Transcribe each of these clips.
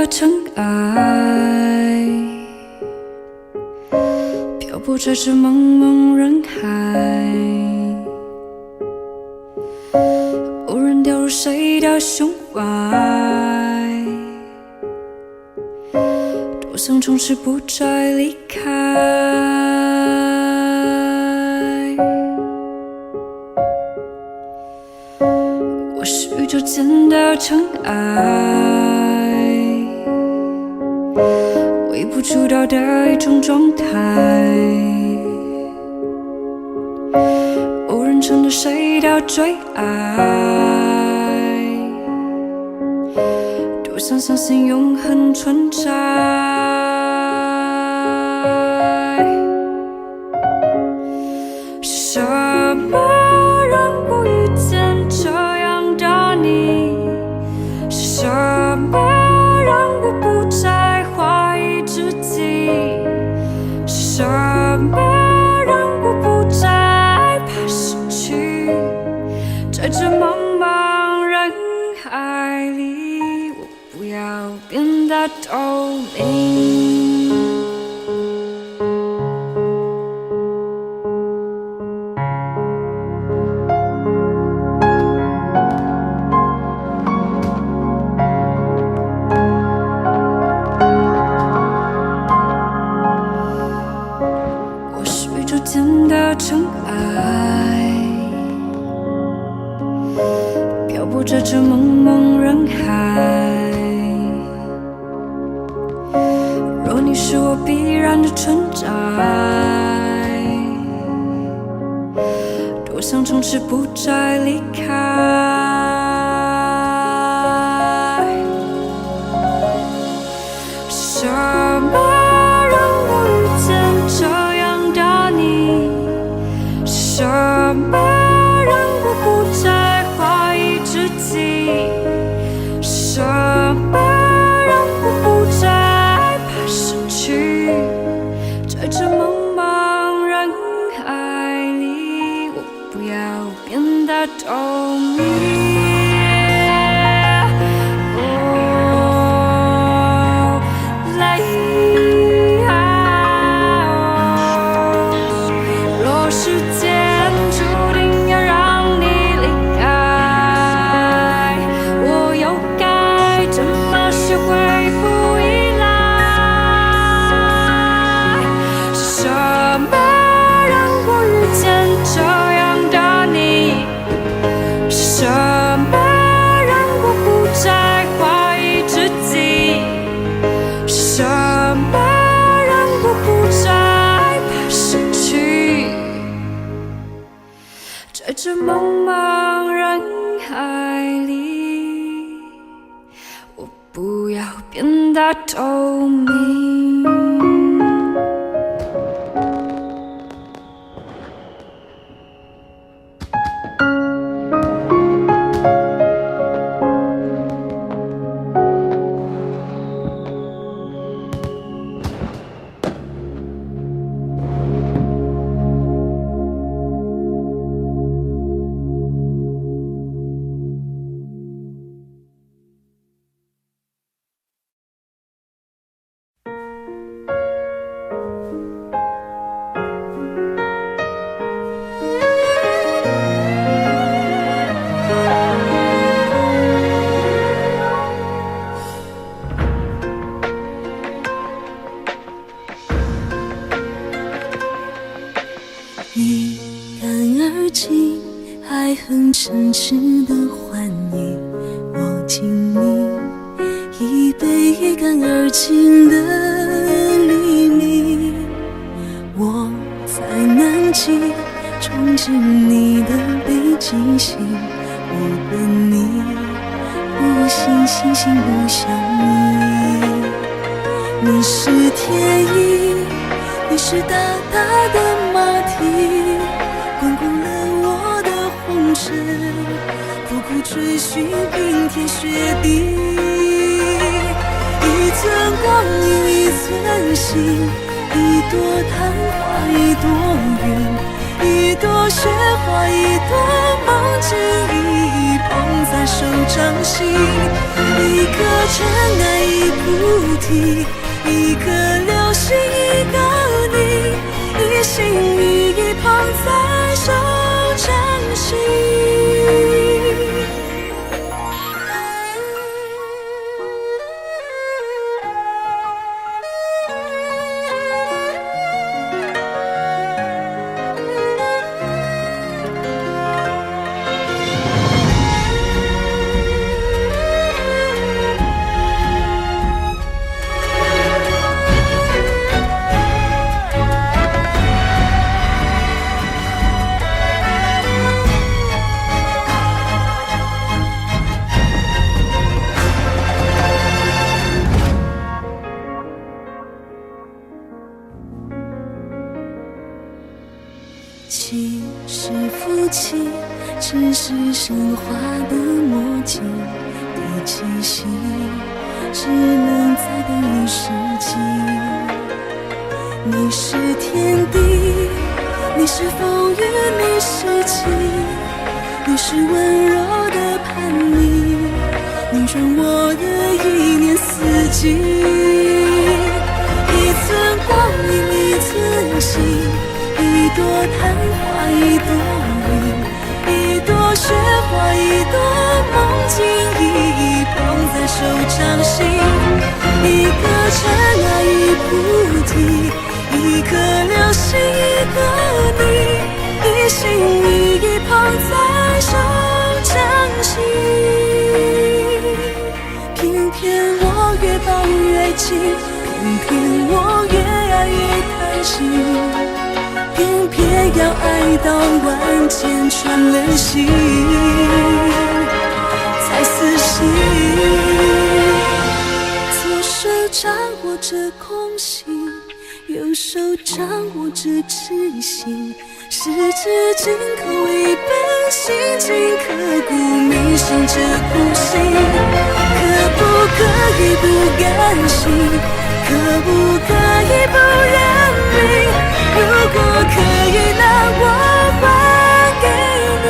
的尘埃，漂泊在这茫茫人海，无人掉入谁的胸怀，多想从此不再离开。我是宇宙间的尘埃，微不足道的一种状态，无人称得谁的最爱，多想相信永恒存在。是什么让我遇见这样的你？是什么让我不再怀疑自己？是什么让我不再怕失去？在这茫茫人海里，我不要变得透明。的尘埃，漂泊在这茫茫人海，若你是我必然的存在，多想从此不再离开。什么什么让我不再怀疑自己？什么让我不再怕失去？在这茫茫人海里，我不要变得透明。在这茫茫人海里，我不要变得透明。一干而尽，爱恨嗔痴的欢愉，我敬你一杯一干而尽的黎明，我在南极憧憬你的北极星，我和你不信星星不相依。你是天意，你是大大的马蹄，滚滚了我的红尘，苦苦追寻冰天雪地。一寸光阴一寸心，一朵昙花一朵云，一朵雪花，一朵梦境，一捧在手掌心。一颗尘埃，一菩提，一颗流星，一个你，一心一意捧在手掌心。其实夫妻只是神话的默契，第七夕只能再等一世纪。你是天地，你是风雨，你是晴，你是温柔的叛逆，你转我的一年四季。一寸光阴一寸心，一朵昙花一朵云，一朵雪花一朵梦境，一捧在手掌心。一颗尘埃一菩提，一颗流星一个你，一心一意捧在手掌心。偏偏我越抱越紧，偏偏我越爱越贪心，偏偏要爱到万箭穿了心，才死心。左手掌握着空心，右手掌握着痴心，十指紧扣一本心经，刻骨铭心这苦心。可不可以不甘心？可不可以不认命？如果可以，那我还给你。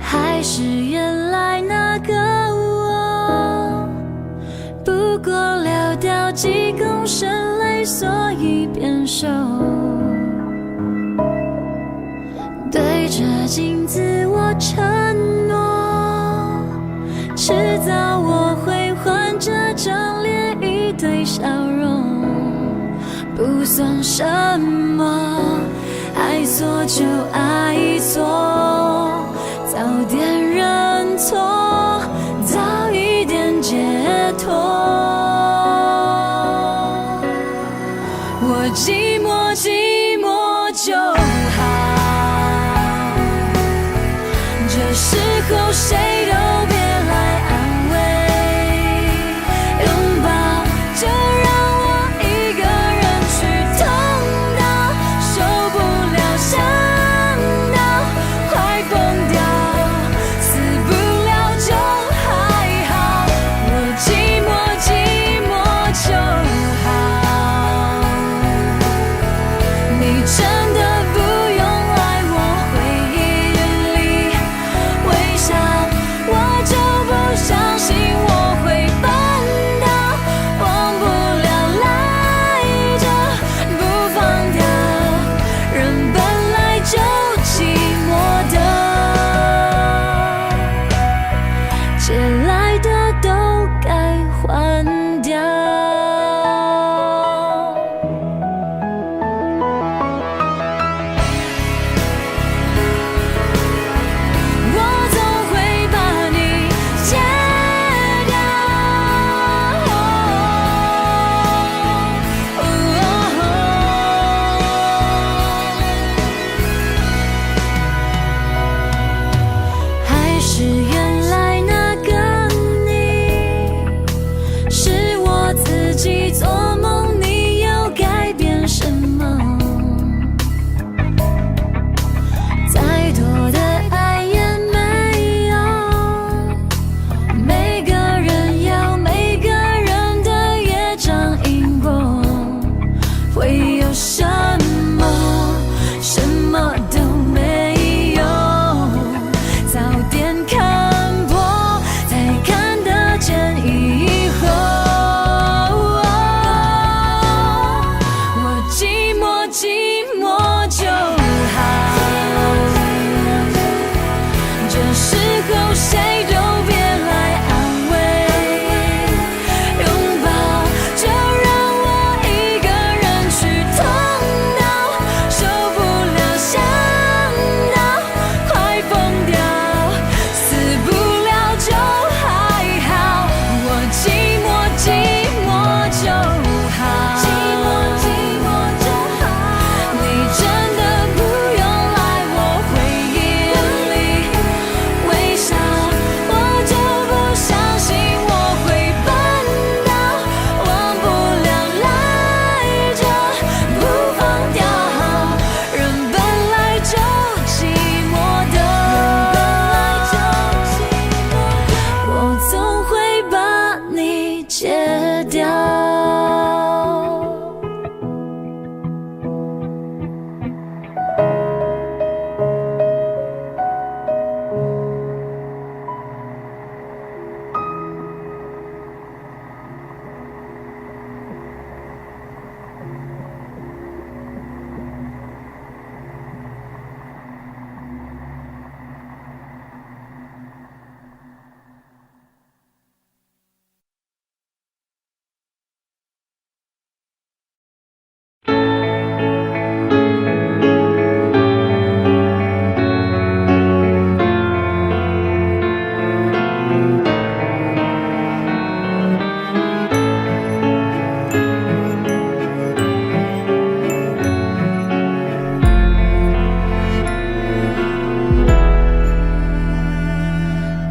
还是原来那个我，不过寥掉几公升泪，所以变瘦。对着镜子我承诺，迟早我会还这张脸一堆笑容，不算什么，爱错就爱错，早点认错，早一点解脱。我寂寞寂寞就好，这时候谁都别来安慰，拥抱就让我一个人去痛到受不了，想到快疯掉，死不了就换掉。我总会把你戒掉。还是原来那个你，是我自己做梦，你又改变什么？再多的爱也没有，每个人有每个人的业障因果，会有什么？什么都没有。早点看破，才看得见以后。我寂寞寂寞就好，这时候谁都别来安慰，拥抱就让我一个人去痛到，受不了想到快疯掉，死不了就还好。我寂寞寂寞就好，寂寞寂寞就好。你真的不用来我回忆里微笑，我就不相信我会笨到忘不了赖着不放掉。人本来就寂寞的，我总会把你戒掉。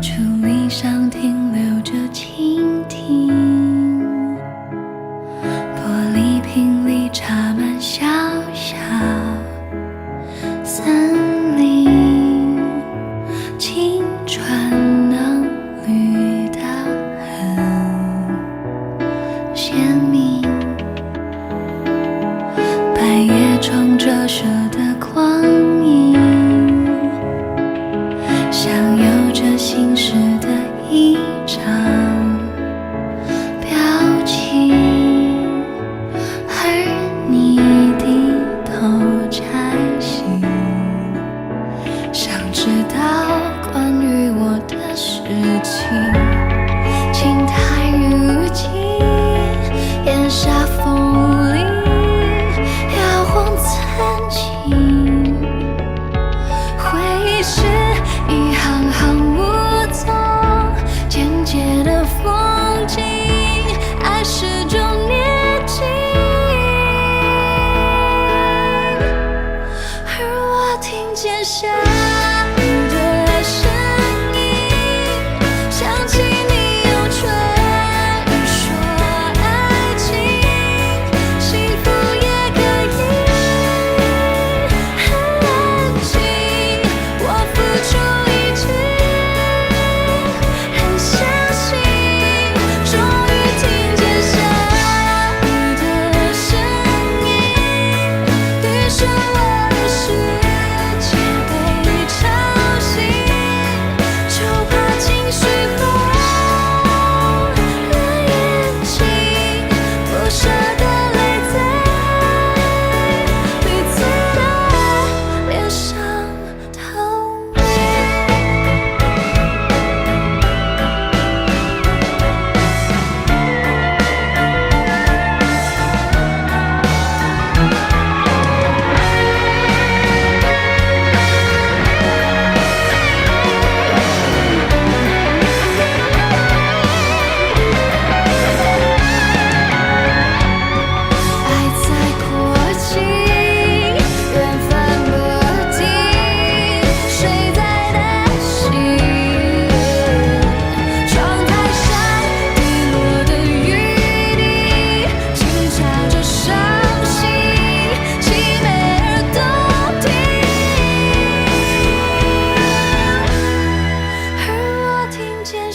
竹林上停留着蜻蜓，玻璃瓶里插满小小森林，青春能绿得很鲜明，半夜窗折射的光影，像有着心事的一张表情，而你低头摘星，想知道关于我的事情。青苔如今檐下风铃摇晃曾经，回忆是一行行无踪简洁的风景，爱始终年轻，而我听见下雨的声音，想起你有春雨说爱情，幸福也可以很安静。我付出一切，很相信，终于听见下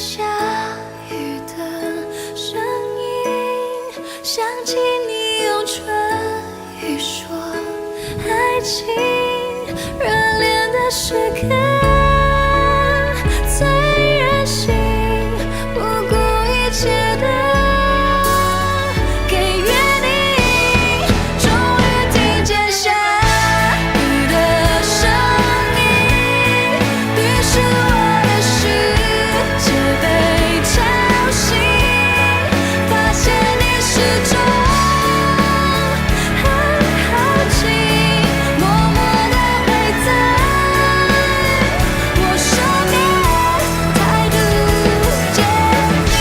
下雨的声音，想起你用唇语说爱情，热恋的时刻最任性，不顾一切的给予你。终于听见下雨的声音，于是我的世界被吵醒，发现你始终很好奇，默默地陪在我身边，态度坚定。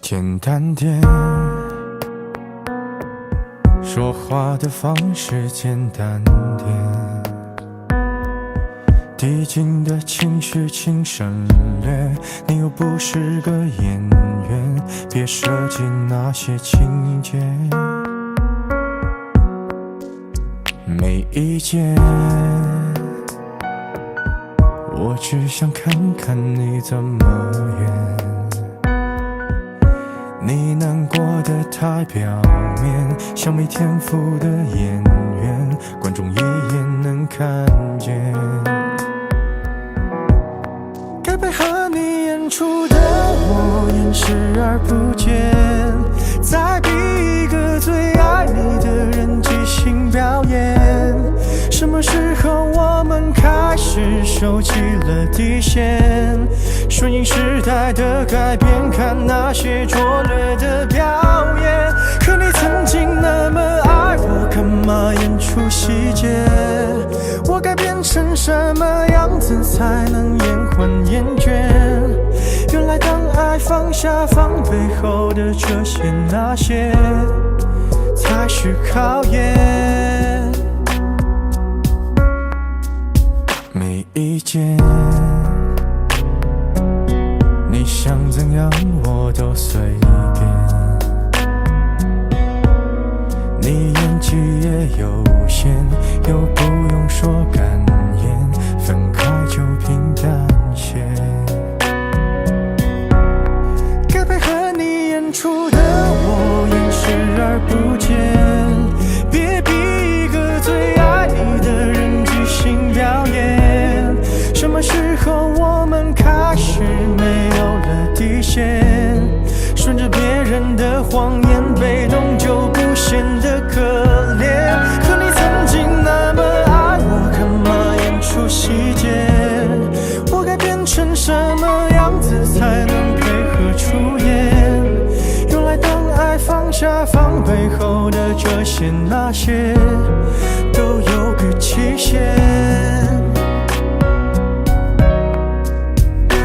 简单点，说话的方式简单点，递进的情绪请省略，你又不是个演员，别设计那些情节。没意见，我只想看看你怎么演。你难过得太表面，像没天赋的演员，观众一眼能看见。该配合你演出的我演视而不见，再逼一个最爱你的人即兴表演。什么时候我们开始收起了底线？顺应时代的改变，看那些拙劣的表演。可你曾经那么爱我，干嘛演出细节？我该变成什么样子才能延缓厌倦？原来当爱放下防备后的这些那些，才是考验。没意见，你想怎样我都随便。你演技也有限，又不用说感言，分开就平淡些。该配合你演出的我演视而不见，别逼一个最爱你的人即兴表演。什么时候我们开始没有了底线？顺着别人的谎言，被动就不显得可怜。可你曾经那么爱我，干嘛演出细节？我该变成什么样子才能配合出演？原来当爱放下防备后的这些那些，都有个期限。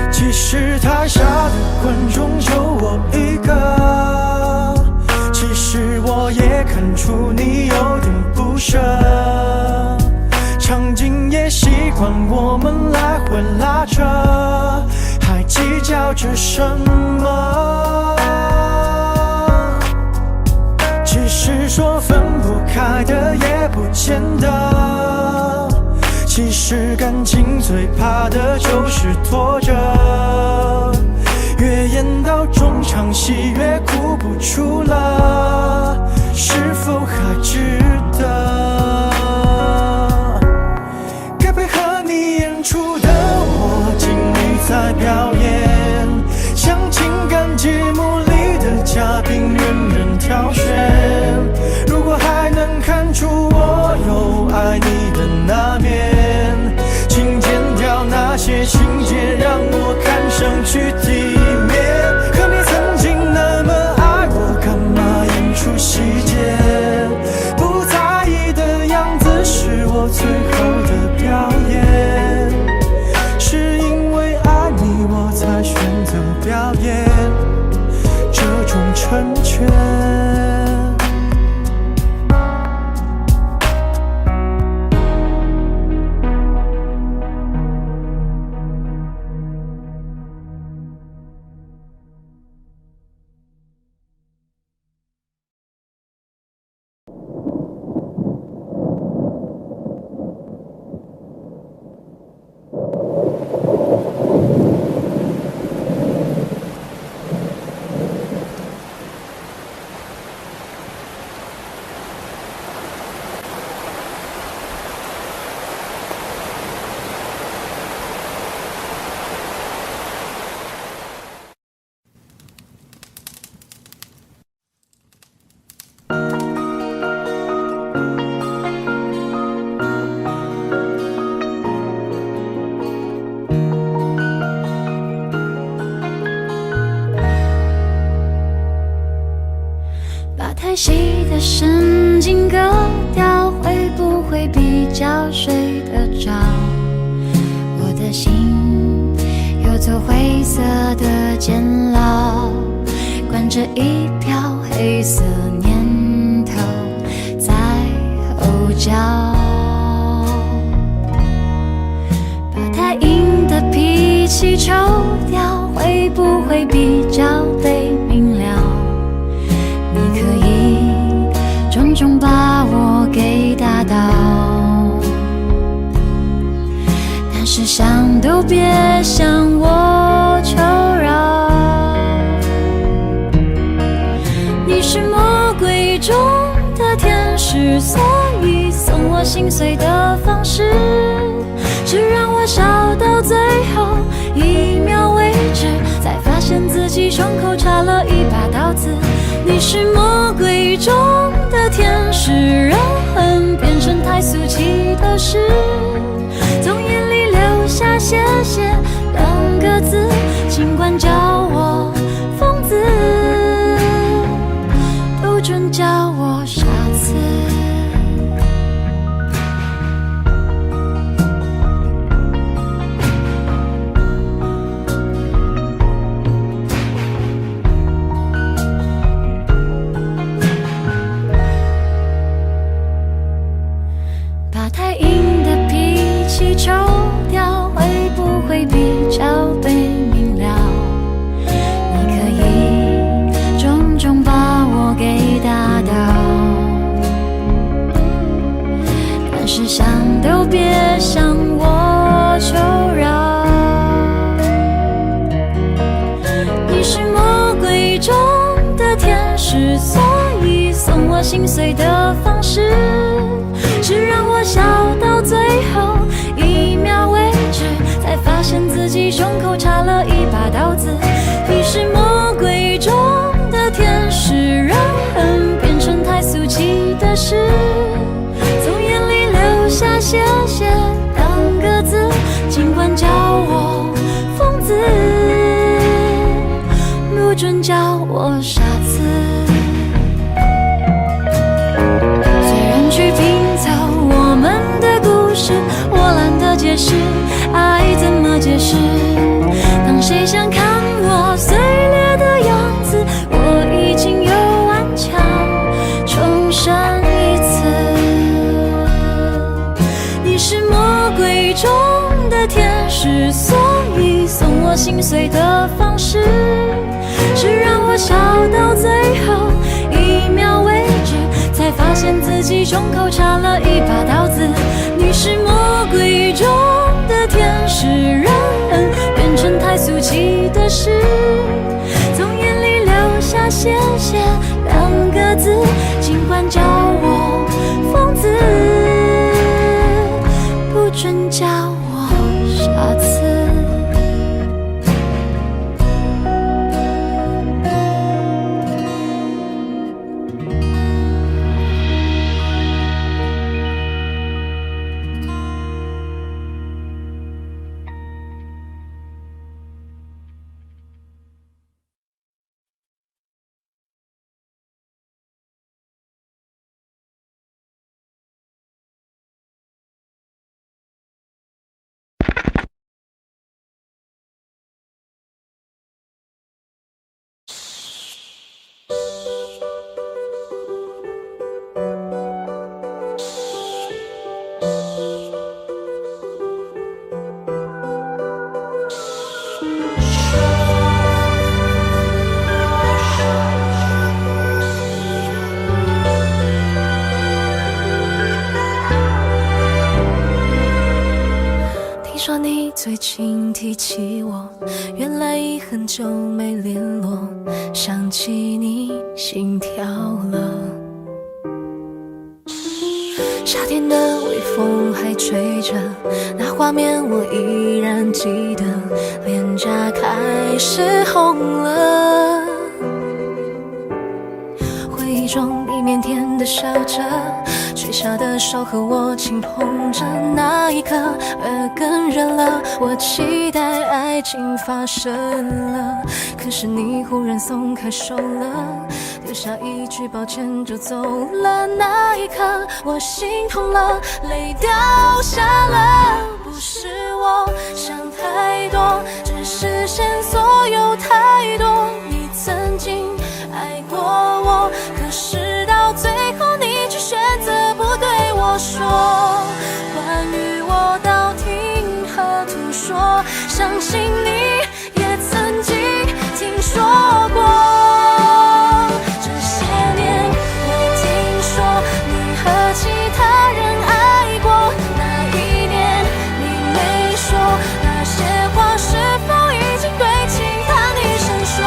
即使台下的观众就我一个，其实我也看出你有点不舍，场景也习惯我们来回拉扯，还计较着什么？只是说分不开的也不见得，其实感情最怕的就是拖着，越演到中场戏越哭不出了，是否还值得？该配合你演出的我尽力在表演，像情感节目里的嘉宾任人挑选。如果还能看出我有爱你的那面，请剪掉那些情节，让我看上去体面。可你曾经那么爱我，干嘛演出细节？不在意的样子是我最后的表演，是因为爱你我才选择表演这种成全。太细的神经割掉，会不会比较睡得着？我的心有座灰色的监牢，关着一瓢黑色念头在吼叫。把太硬的脾气抽掉，会不会比较被明了？你可以重重把我给打倒，但是想都别向我求饶。你是魔鬼中的天使，所以送我心碎的方式是让我笑到最后一秒为止，才发现自己胸口插了一把刀子。你是魔鬼中的天使，让恨变成太俗气的事，从眼里流下谢谢两个字，尽管叫我疯子，不准叫我傻子。太硬的脾气抽掉，会不会比较被明了？你可以重重把我给打倒，但是想都别向我求饶。你是魔鬼中的天使，所以送我心碎的方式是让我笑到最后一秒为止，才发现自己胸口插了一把刀子。你是魔鬼中的天使，让恨变成太俗气的事，从眼里流下谢谢两个字，尽管叫我疯子，不准叫我傻子。去拼凑我们的故事，我懒得解释爱怎么解释。当谁想看我碎裂的样子，我已经有顽强重生一次。你是魔鬼中的天使，所以送我心碎的方式是让我笑到最后一秒为止，才发现自己胸口插了一把刀子。你是魔鬼中的天使，让恨变纯太俗气的事，从眼里流下谢谢两个字，尽管叫我疯子，不准叫我傻子。说你最近提起我，原来已很久没联络，想起你心跳了。夏天的微风还吹着，那画面我依然记得，脸颊开始红了。回忆中你腼腆地笑着，垂下的手和我轻碰着，那一刻耳根热了，我期待爱情发生了，可是你忽然松开手了，留下一句抱歉就走了，那一刻我心痛了，泪掉下了。不是我想太多，只是线索有太多，你曾经爱过我，可是到最后你却选择不对我说，关于我道听和途说，相信你也曾经听说过。这些年我听说你和其他人爱过，那一年你没说，那些话是否已经对其他女生说？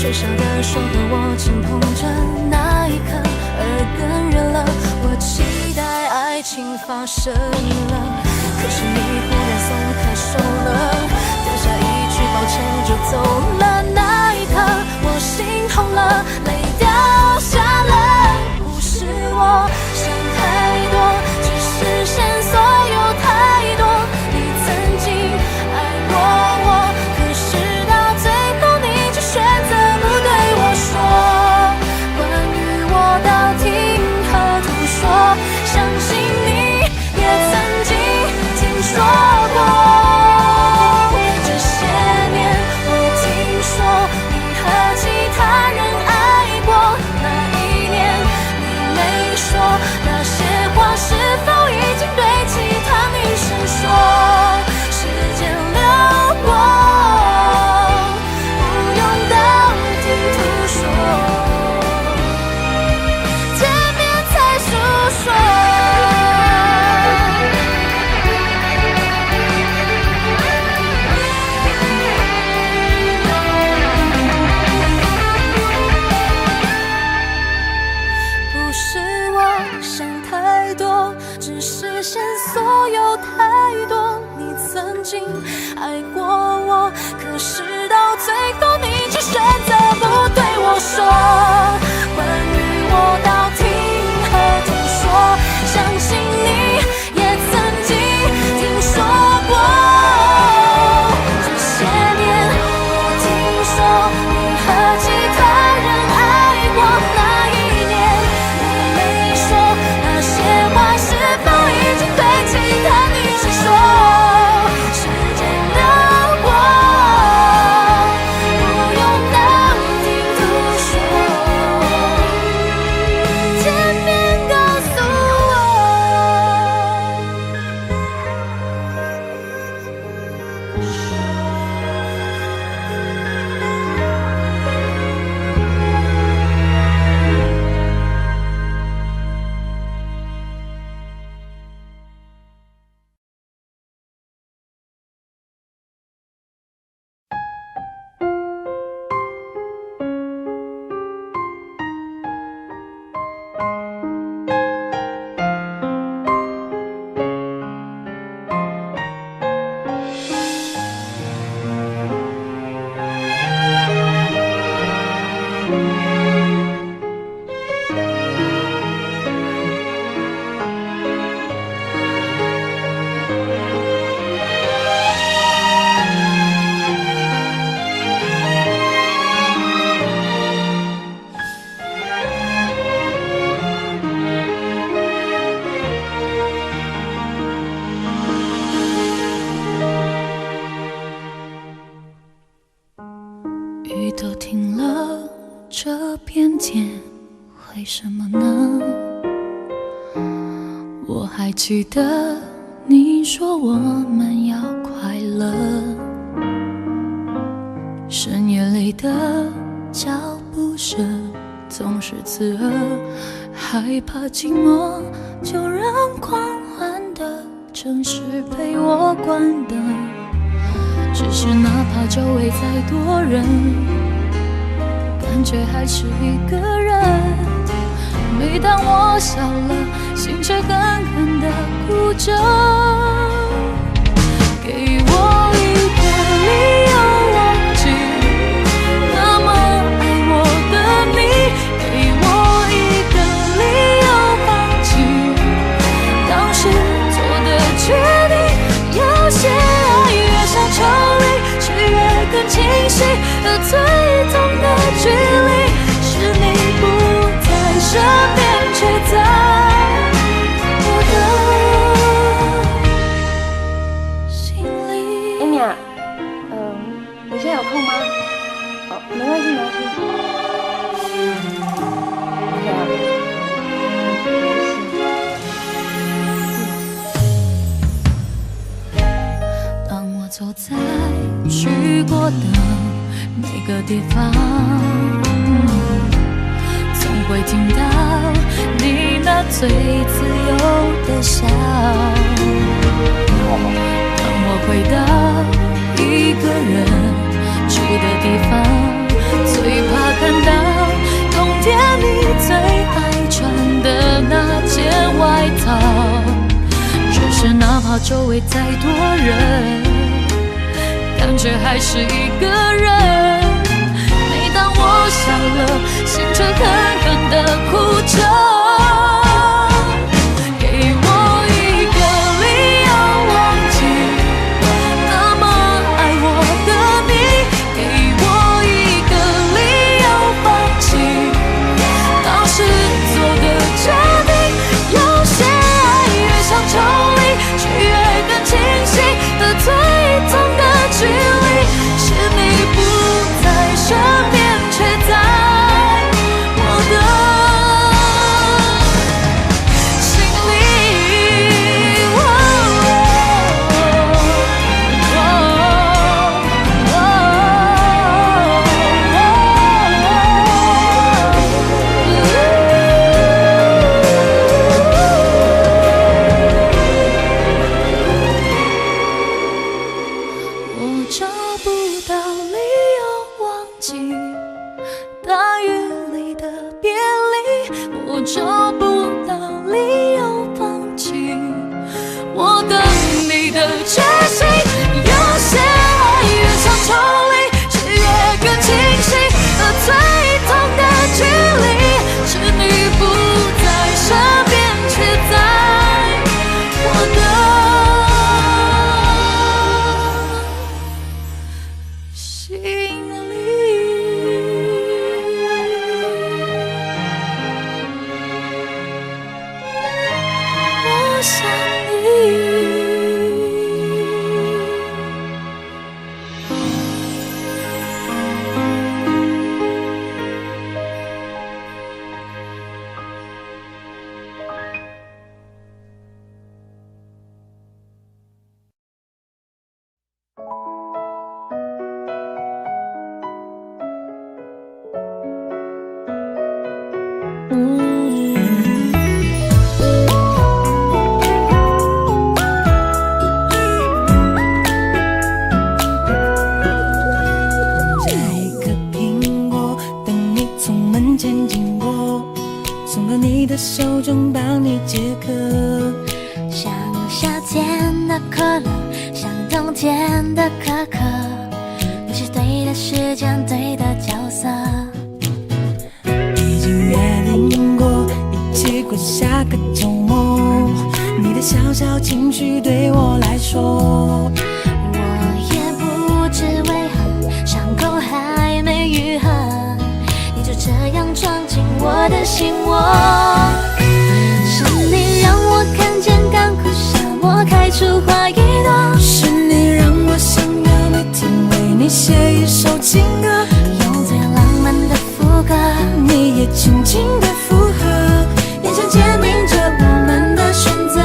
吹上的手和我轻碰着，那一刻耳根热了，我期待爱情发生了，可是你忽然松开手了，留下一句抱歉就走了，那一刻我心痛了，泪掉下了。不是我想太多，只是线索有太多，你曾经爱过我，可是到最后你却选择说，关于我道听和途说，相信你也曾经听说过。这些年我听说你和其他人爱过，那一年你没说，那些话是否已经对其他女生说？时间流过，不用道听途说，见面才诉说。不是我想太多，只是线索有太多，你曾经爱过我，可是到最后你却选择不对我说，关于我道听和途说，相信你也曾经听偏见，为什么呢？我还记得你说我们要快乐，深夜里的脚步声总是刺耳，害怕寂寞，就让狂欢的城市陪我关灯。只是哪怕周围再多人，感觉还是一个人。每当我笑了，心却狠狠地哭着。给我一个理由忘记那么爱我的你，给我一个理由放弃当时做的决定。有些爱越想抽离，却越更清晰，而最痛的距离是你不在身边，却在我的心里。艾米啊，你现在有空吗？哦，没关系，没关系。当我走在去过的每个地方，总会听到你那最自由的笑。当我回到一个人住的地方，最怕看到冬天你最爱穿的那件外套。只是哪怕周围再多人，感觉还是一个人。每当我笑了，心却狠狠地哭着。给我一个理由忘记那么爱我的你，给我一个理由放弃当时做的决定。有些爱越想抽离，却越更清晰，而最痛的距离是你不在身边，却在我的心里。我找不到理由忘记大雨里的别离，我找不到理由放弃我等你的决心。有些爱越想抽离，却越更清晰，而最痛的距离是你不在身边，却在我的心里。我想你。摘一颗苹果，等你从门前经过，送到你的手中，帮你解渴。像夏天的可乐，像冬天的可可，你是对的时间，对的角色。已经约定过一起过下个周末，你的小小情绪对我来说，我也不知为何伤口还没愈合，你就这样闯进我的心窝。是你让我看见干枯沙漠开出花一朵，是你让我想要每天为你写一首情歌，用最浪漫的副歌也轻轻的附和，眼神坚定着我们的选择。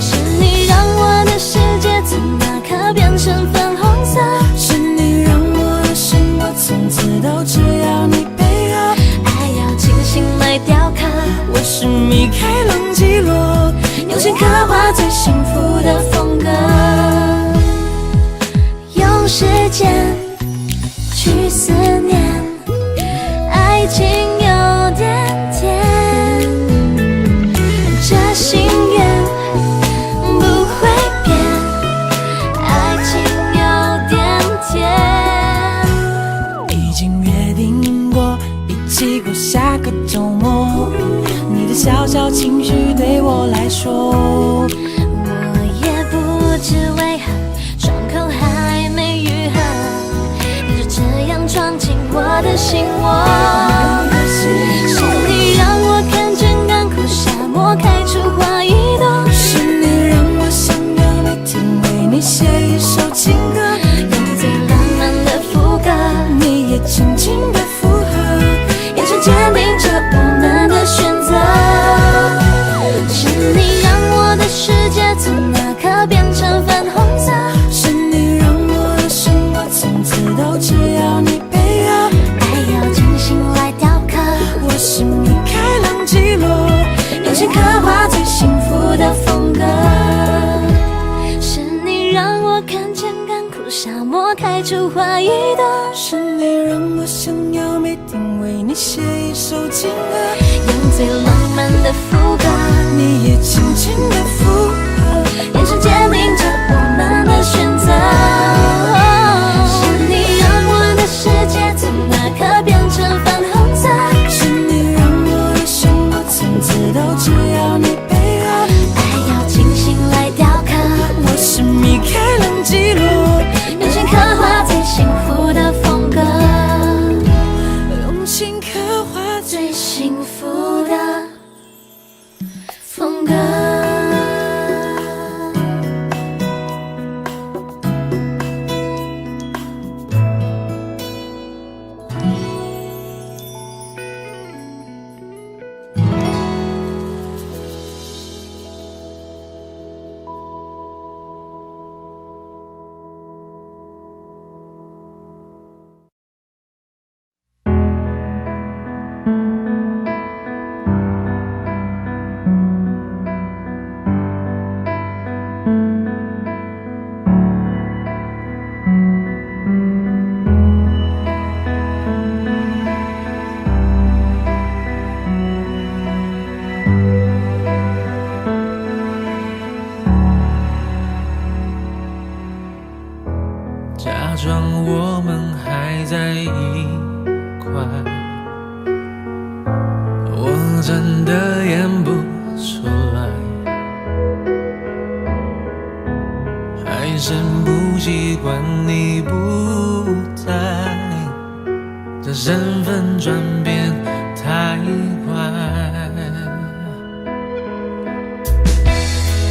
是你让我的世界从那刻变成粉红色，是你让我的生活从此都只要你配合，爱要精心来雕刻。我是米开朗基罗，用心刻画最幸福的风格，用时间去思念，爱情有点甜，这心愿不会变，爱情有点甜。已经约定过一起过下个周末，你的小小情绪对我来说，我也不知为何伤口还没愈合，你就这样闯进我的心窝。是你让我看见干枯沙漠开出花一朵，是你让我想要每天为你写一首情歌，用最浪漫的副歌，你也轻轻的附和，眼神坚定着我们的选择。是你让我的世界从那刻变成粉红色，是你让我的生活从此都只要你配合，爱要精心来雕刻。我是米开朗基罗，用心刻画最幸福的风格。是你让我看见干枯沙漠开出花一朵，是你让我想要每天为你写一首情歌，用最浪漫的副歌，你也轻轻的附和，眼神坚定着我们的选择。是你让我的世界从那刻变成粉红色，是你让我的生活从此都只要你配合，爱要精心来雕刻。我是米开朗基罗，用心刻画最幸福的风格，用心刻画最幸福的风格。假装我们还在一块，我真的演不出来，还是不习惯你不在，这身份转变太快。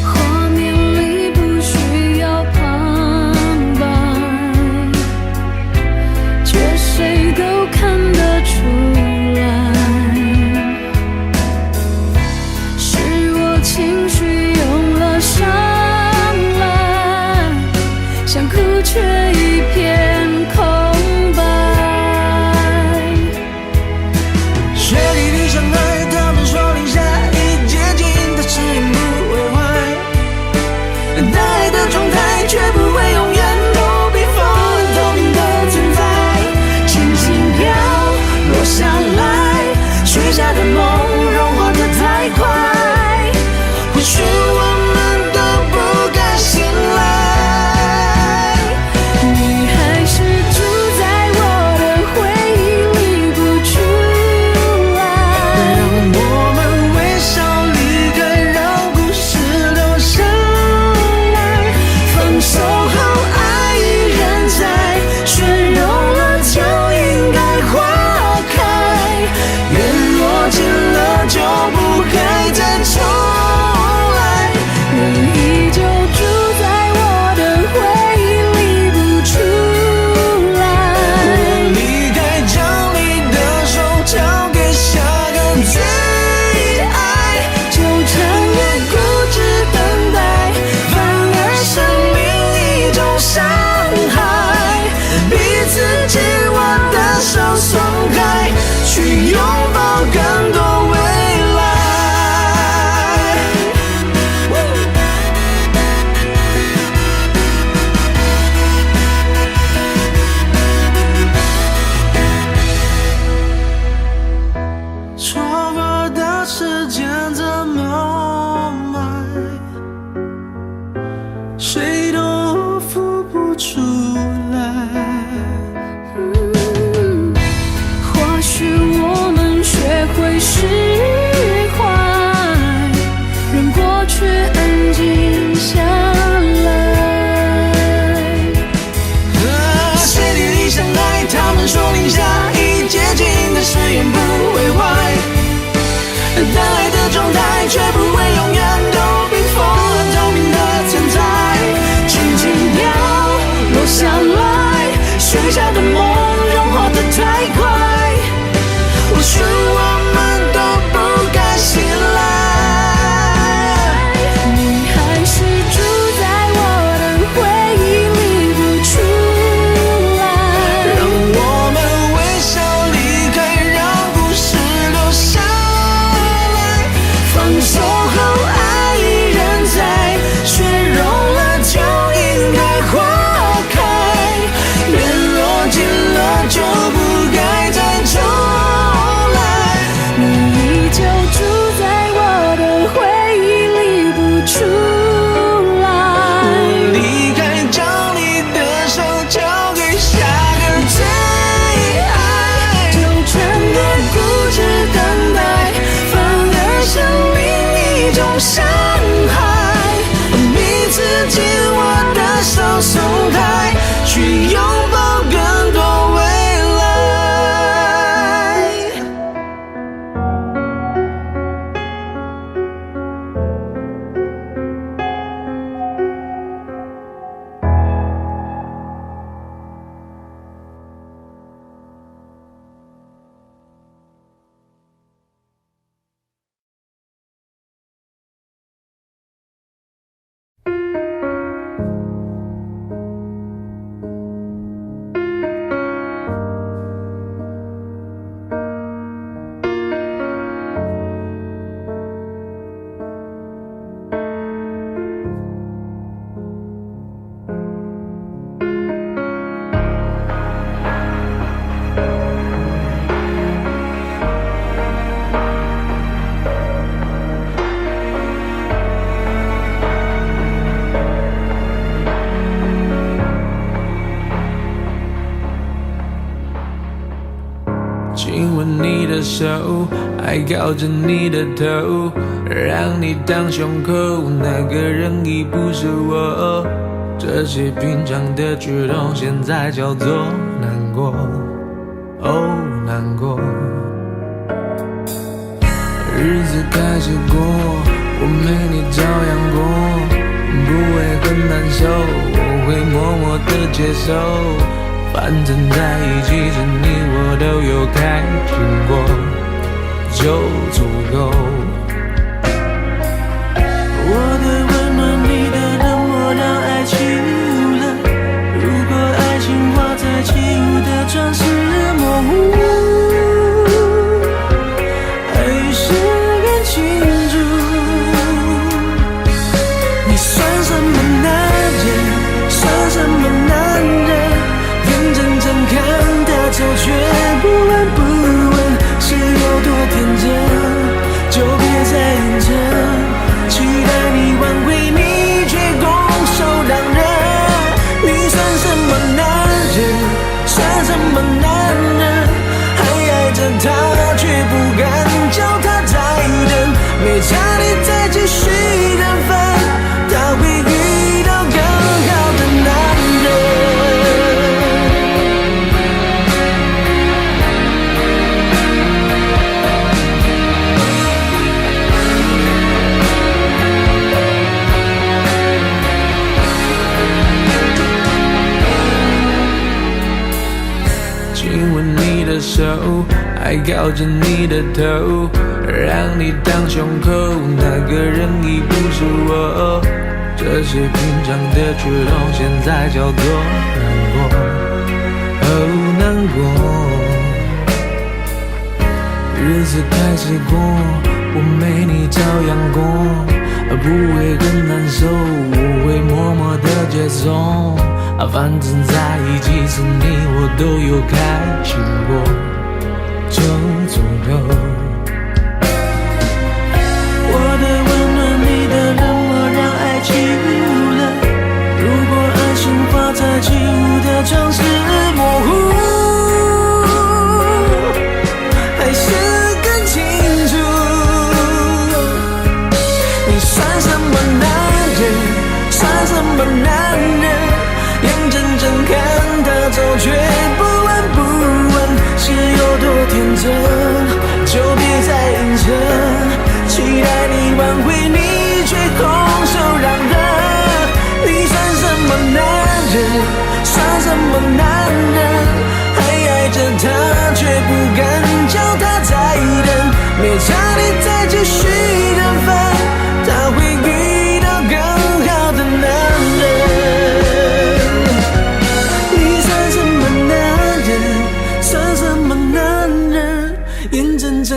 画面里不需要旁白，却谁都看得出来，是我情绪用了上来，想哭却一片空白。雪地里相爱，他们说零下一接近的誓言不会坏，但爱的状态却不会永远都比风透明的存在，轻轻飘落下来，许下的梦融化得太快，或许我们都不该醒来。你还是住在我的回忆里不出来，让我们微笑离开，让故事留下来。分手后爱依然在，雪融了就应该花开。越落进会释怀，让过去安静下来。谁的理想爱，他们说零下已接近的誓言不会坏，但爱的状态却不会永远都冰封透明的存在，轻轻掉落下来，许下的梦融化得太快，或许我们都不该醒来。你还是住在我的回忆里不出来，让我们微笑离开，让故事留下来，放手后爱依然在，雪融了就应该花开，缘落尽了就不该再重来。你依旧住在我的回忆里不出来。我离开，将你的手交给下个最爱，就全别固执等待，反而是另一种伤害。彼此紧握的手松开，去拥抱更多未来。亲吻你的手，还靠着你的头，让你当胸口，那个人已不是我。这些平常的举动，现在叫做难过，哦，难过。日子开始过，我没你照样过，不会很难受，我会默默的接受。反正在一起时你我都有开心过，就足够。我的温暖，你的冷漠，让爱起雾了。如果爱情画在起雾的窗是模糊，还是更清楚。你算什么男人？算什么男人？眼睁睁看他走，却不闻不问，是有多天真？就别再认真，期待你挽回，你却拱手让人。你算什么男人？算什么男人？还爱着他，却不敢叫他再等。没差你再继续等分，他会遇到更好的男人。亲吻你的手，还靠着你的头，让你当胸口，那个人已不是我。这些平常的举动，现在叫做难过，哦，难过。日子开始过，我没你照样过，不会更难受，我会默默的接受。反正在一起时你我都有开心过，就足够。我的温暖，你的冷漠，让爱起雾了。如果爱情画在起雾的窗是模糊，还是更清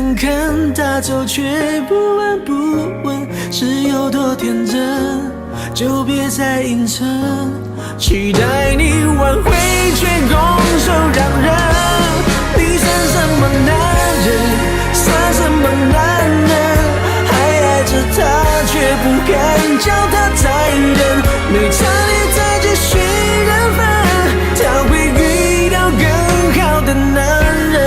看看他走，却不闻不问，是有多天真，就别再硬撑。期待你挽回，却拱手让人。你算什么男人？算什么男人？还爱着他，却不敢叫他再等。没差你再继续缘分，他会遇到更好的男人。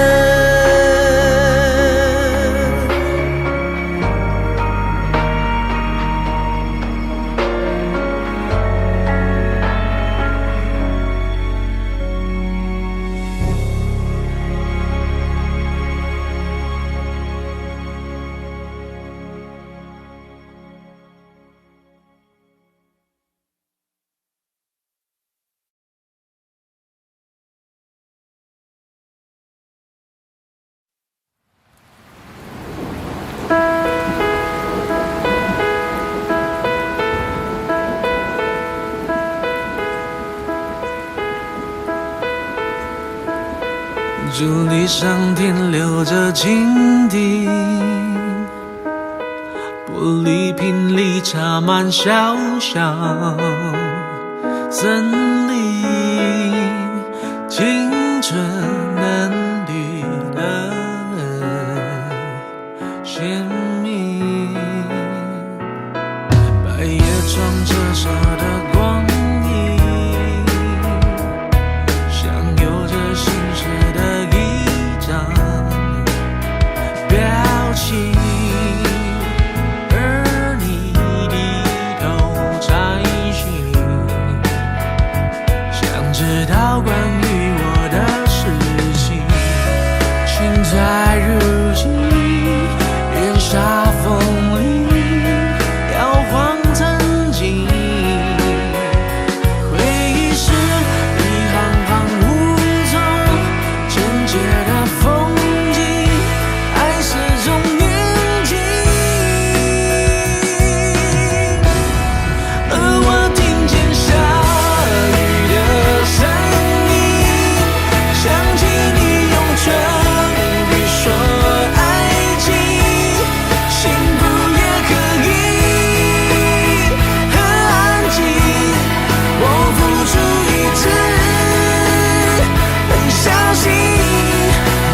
祝你上天留着金地，玻璃瓶里插满小小森林，青春嫩绿的鲜明，白叶窗折射的光影，像有着心事的一张表情，而你低头摘星，想知道关于我的事情，请在日记烟沙风里摇晃曾经，回忆是一行行梧桐，简洁的风景，爱是种年纪。而我听见下雨的声音，想起你用唇语说爱情，幸福也可以很安静。我付出一直很小心，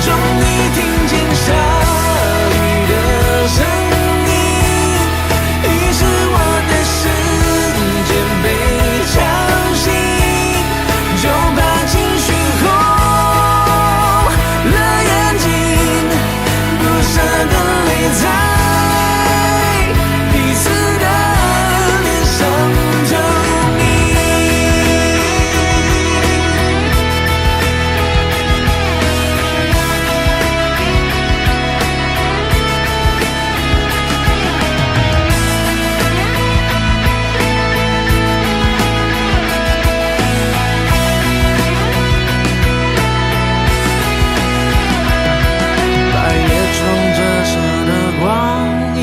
终于听见下雨的声音，于是我的世界被敲醒，就把情绪红了眼睛，不舍的泪在彼此的脸上透明。白叶窗折射的光影，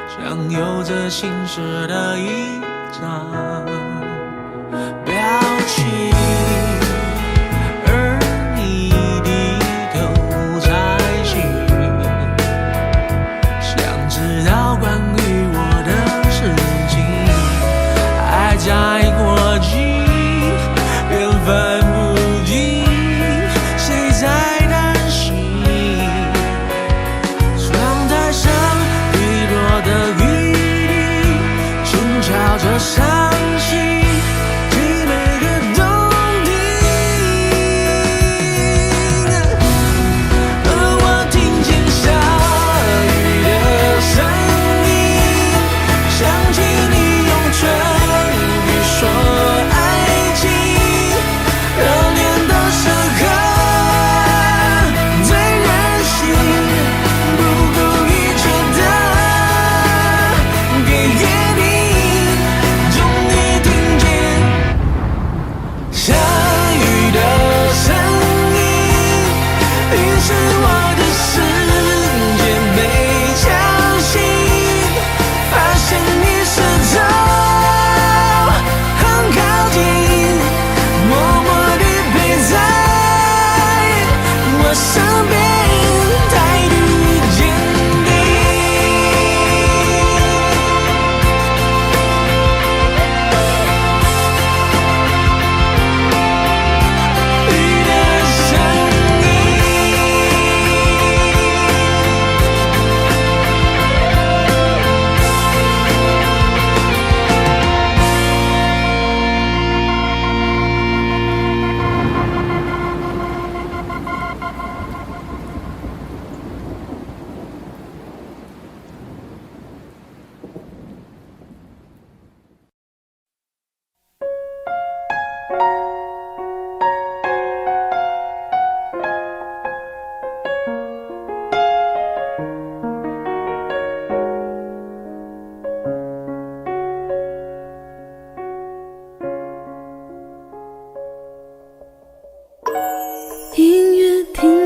像有着心事的一张表情，而你低头摘星，想知道关于我的事情，爱在过境，缘分不尽，谁在担心？窗台上滴落的雨滴，轻敲着伤心，既美又动听。而我听见下雨的声音，想起你用唇语说爱情，热恋的时刻最任性，不顾一切的给予你，终于听见下雨的声音，于是我的世界被敲醒，发现你始终很靠近，默默地陪在我身边。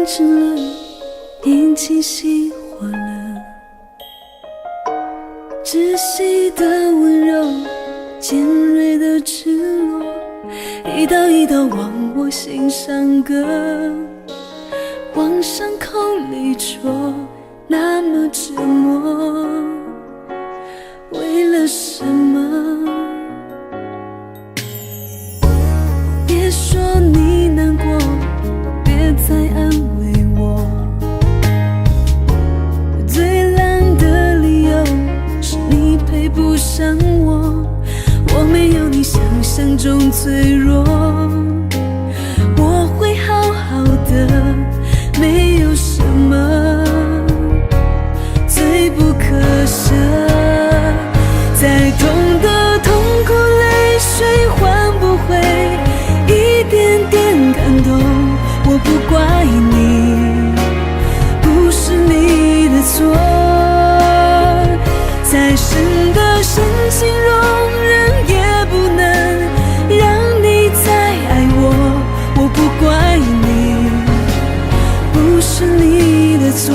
停止了，引起熄火了，窒息的温柔，尖锐的赤裸，一刀一刀往我心上割，往伤口里戳，那么折磨，为了什么？别说你难过，别再安慰我，最烂的理由是你配不上我，我没有你想象中脆弱，我会好好的，没有什么最不可舍，再痛的痛苦泪水换不回一点点感动，我不怪你，不是你的错，再深的深情容忍也不能让你再爱我，我不怪你，不是你的错。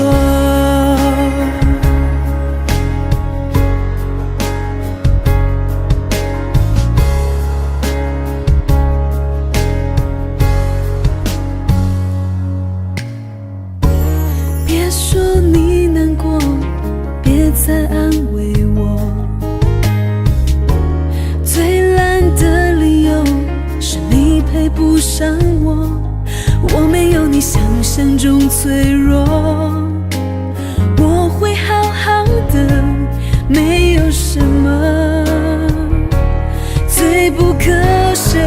别说你难过，别再安慰我，最烂的理由是你配不上我，我没有你想象中脆弱，我会好好的，没有什么最不可舍，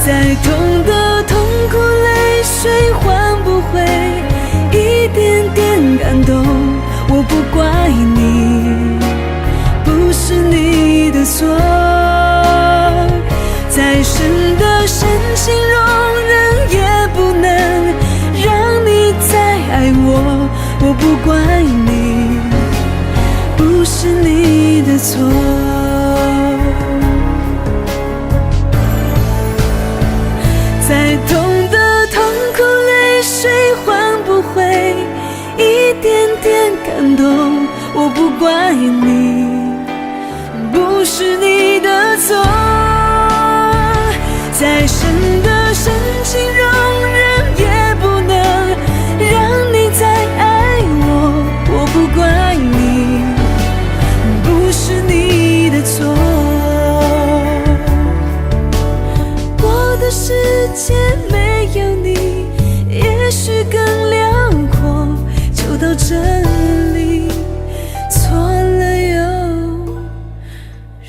再痛的痛苦泪水换不回一点点感动，我不怪你，不是你的错，再深的深情容忍也不能让你再爱我，我不怪你，不是你的错，再痛的痛苦泪水换不回一点点感动，我不怪你，不是你的错，再深的深情容忍也不能让你再爱我，我不怪你，不是你的错，我的世界没有你也许更辽阔，就到这里，错了又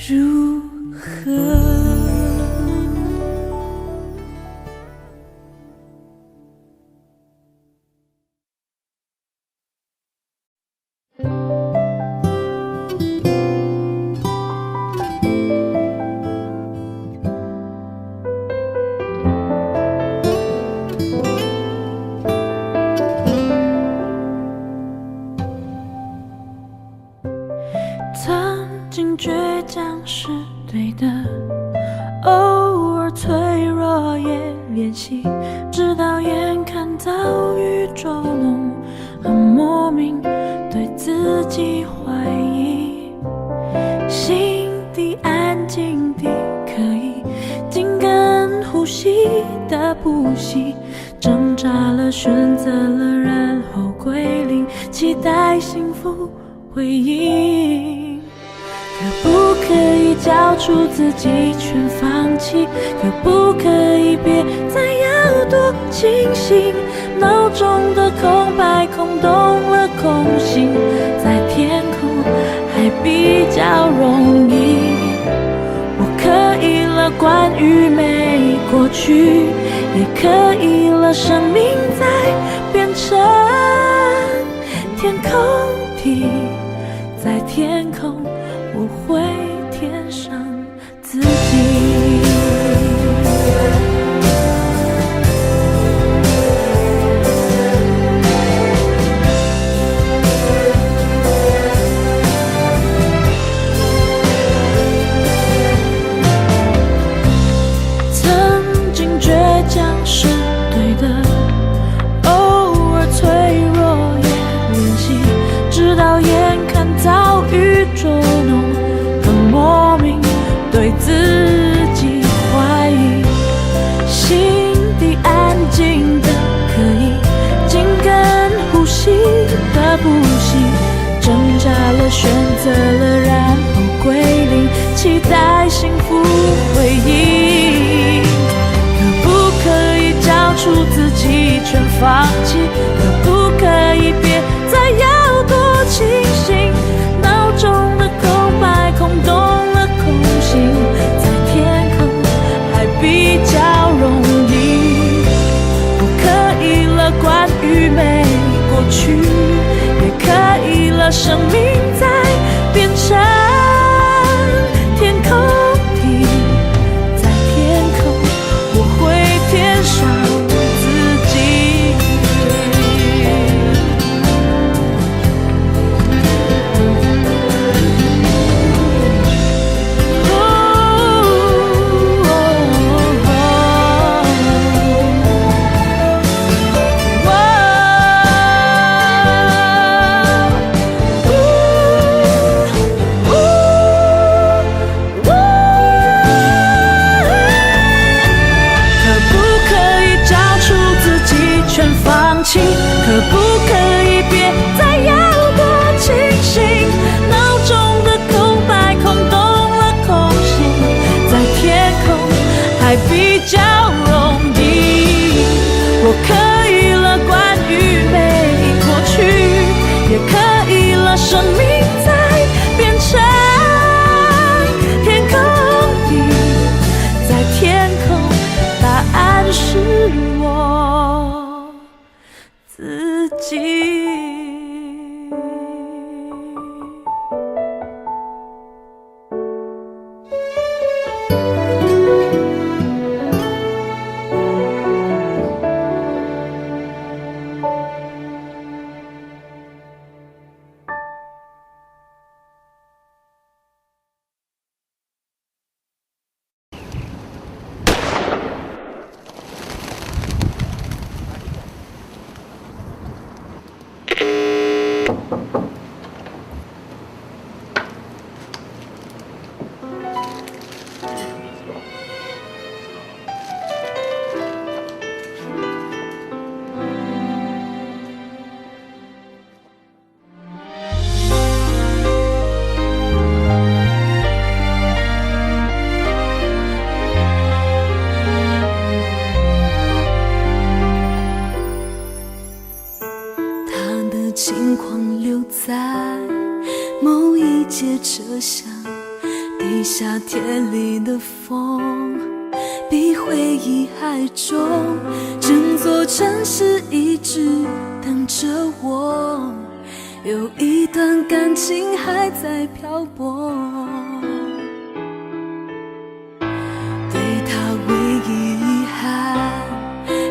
如何？曾经倔强是对的，偶尔脆弱也练习，直到眼看遭遇捉弄，很莫名对自己怀疑，心底安静地可以紧跟呼吸的呼吸，挣扎了选择了然后归零，期待幸福回应，可不可以交出自己全放弃，可不可以别再要多清醒，脑中的空白空洞了空心，在天空还比较容易，我可以了关于没过去，也可以了生命再变成天空体，在天空我会填上自己。曾经倔强是对的，选择了然后归零，期待幸福回忆。可不可以交出自己全放弃？可不可以别再要多清醒？脑中的空白空洞了空心，在天空还比较容易。我可以了关于美过去，也可以了生命在变成天空里，在天空我会填上自己。可不可以别再要多清醒？脑中的空白空洞了空心，在天空还比较容易。我可以了关于美过去，也可以了生命在变成天空里，在天空答案是我自己。轻狂留在某一节车厢，地下铁里的风比回忆还重，整座城市一直等着我，有一段感情还在漂泊。对他唯一遗憾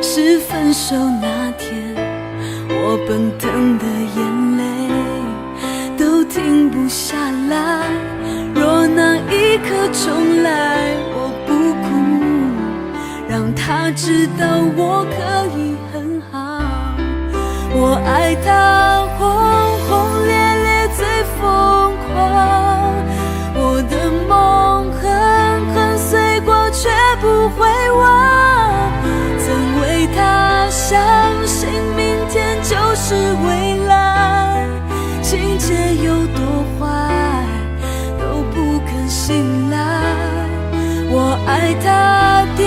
是分手那天，我奔腾的眼泪都停不下来。若那一刻重来，我不哭，让他知道我可以很好。我爱他轰轰烈烈最疯狂，我的梦狠狠碎过却不会忘，曾为他相信明天就是未来，情节有多坏都不肯醒来。我爱他跌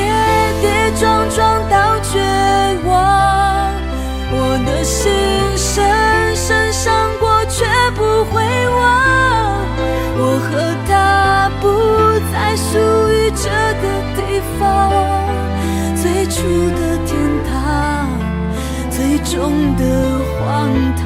跌撞撞到绝望，我的心深深伤过却不会忘，我和他不再属于这个地方，最初的天堂，最终的荒唐。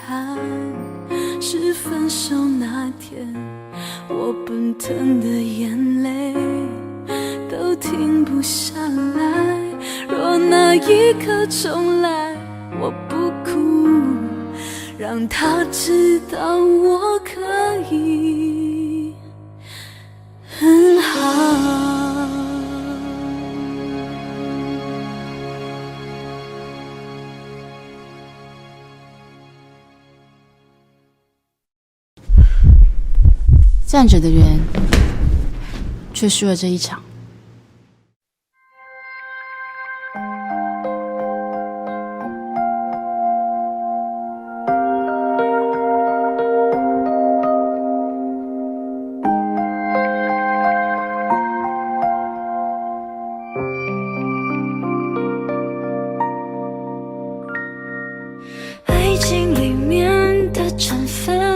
憾，是分手那天我奔腾的眼泪都停不下来。若那一刻重来，我不哭，让他知道我可以很好。站着的人却输了这一场。爱情里面的成分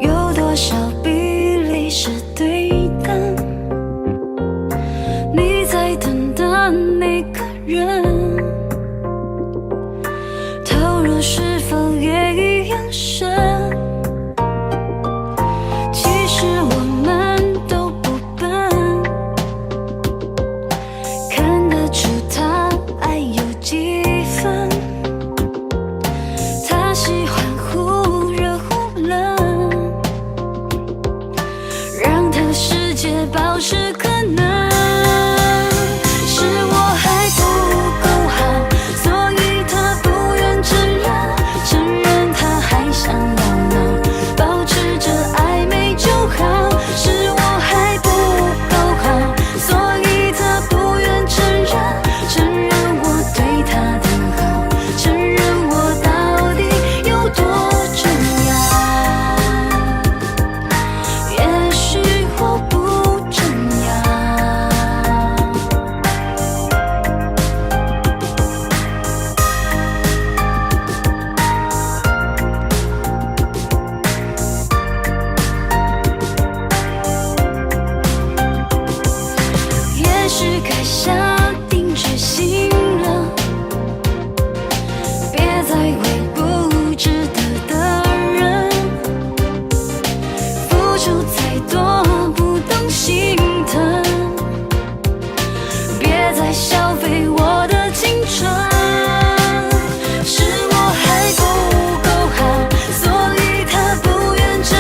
有多少比例是对的？你在等的那个人投入是否也一样深？其实我们都不笨，看得出他爱有几分。他喜欢忽热忽冷，让他世界保持可能。是我还不够好，所以他不愿承认他还想要闹，保持着暧昧就好。是我还不够好，所以他不愿承认我对他的好，承认我到底有多重要。也许我不重要。也许该下定决心了，别再为不值得的人付出再多，不懂心疼，别再消费我的青春。是我还不够好，所以他不愿承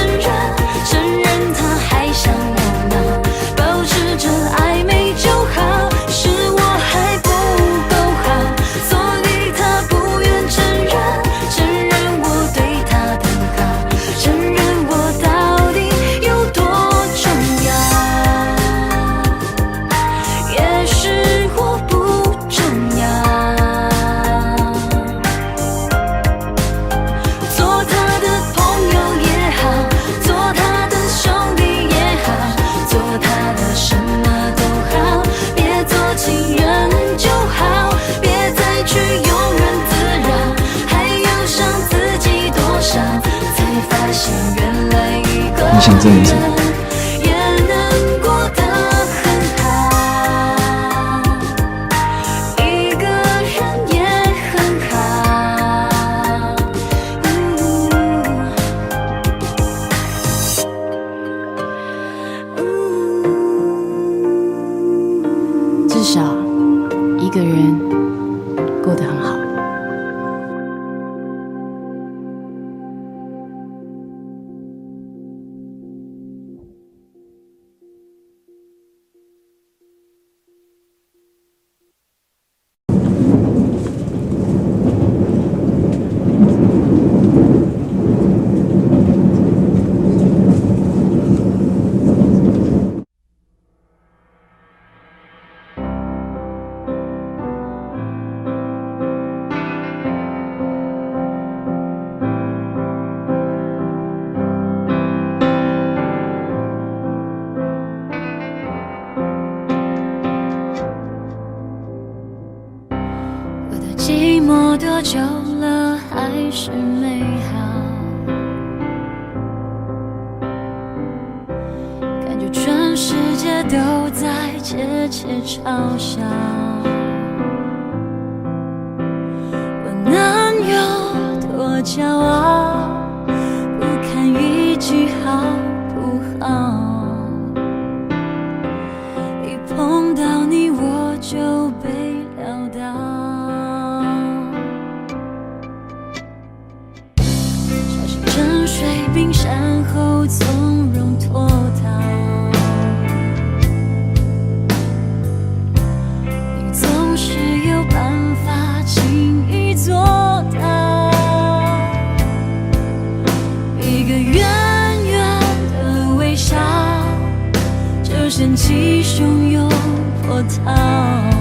认他还想要闹，保持着暧昧就好。是我还不够好，所以他不愿承认我对他的好，承认我到底有多重要。也许我不重要。做他的朋友也好，做他的兄弟也好，做他的什么都好，别做情人就好，别再去庸人自扰，还要想自己多少，才发现原来一个你想证明什么？人也能过得很好，一个人也很好。至少一个人过得很好。我的寂寞多久了还是美好，感觉全世界都在窃窃嘲笑。我男友骄傲，不堪一句好不好？一碰到你我就被撂倒，小心沉睡冰山后从容脱逃。你总是有办法轻易做到，一个圆圆的微笑就掀起汹涌波涛。